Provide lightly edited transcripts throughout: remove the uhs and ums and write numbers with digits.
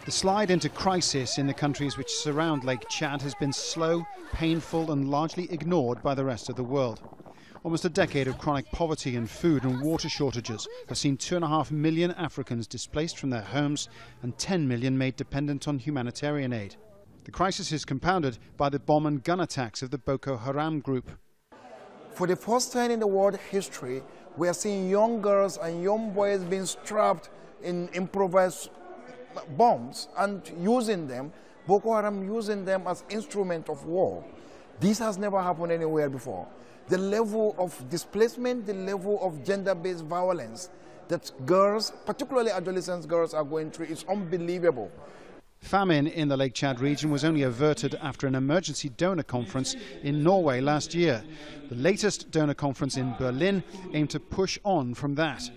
The slide into crisis in the countries which surround Lake Chad has been slow, painful and largely ignored by the rest of the world. Almost a decade of chronic poverty and food and water shortages have seen 2.5 million Africans displaced from their homes and 10 million made dependent on humanitarian aid. The crisis is compounded by the bomb and gun attacks of the Boko Haram group. For the first time in the world history, we are seeing young girls and young boys being strapped in improvised bombs and using them, Boko Haram using them as instrument of war. This has never happened anywhere before. The level of displacement, the level of gender-based violence that girls, particularly adolescent girls, are going through is unbelievable. Famine in the Lake Chad region was only averted after an emergency donor conference in Norway last year. The latest donor conference in Berlin aimed to push on from that.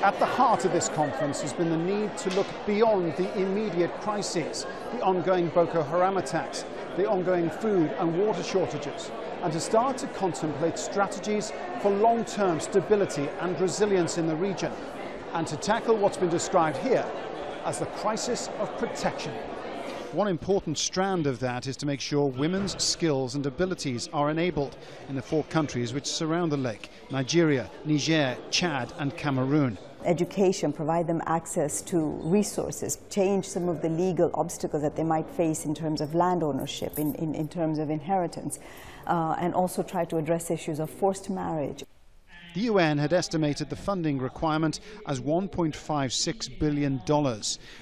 At the heart of this conference has been the need to look beyond the immediate crises, the ongoing Boko Haram attacks, the ongoing food and water shortages, and to start to contemplate strategies for long-term stability and resilience in the region, and to tackle what's been described here as the crisis of protection. One important strand of that is to make sure women's skills and abilities are enabled in the 4 countries which surround the lake: Nigeria, Niger, Chad and Cameroon. Education, provide them access to resources, change some of the legal obstacles that they might face in terms of land ownership, in terms of inheritance, and also try to address issues of forced marriage. The UN had estimated the funding requirement as $1.56 billion.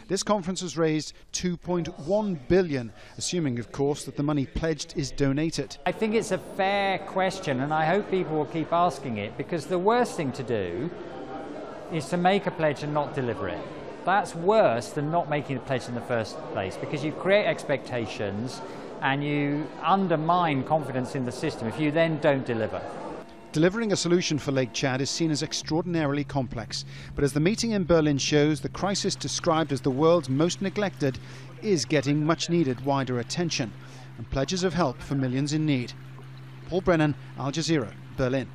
This conference has raised $2.1 billion, assuming, of course, that the money pledged is donated. I think it's a fair question, and I hope people will keep asking it, because the worst thing to do is to make a pledge and not deliver it. That's worse than not making a pledge in the first place, because you create expectations and you undermine confidence in the system if you then don't deliver. Delivering a solution for Lake Chad is seen as extraordinarily complex, but as the meeting in Berlin shows, the crisis described as the world's most neglected is getting much needed wider attention and pledges of help for millions in need. Paul Brennan, Al Jazeera, Berlin.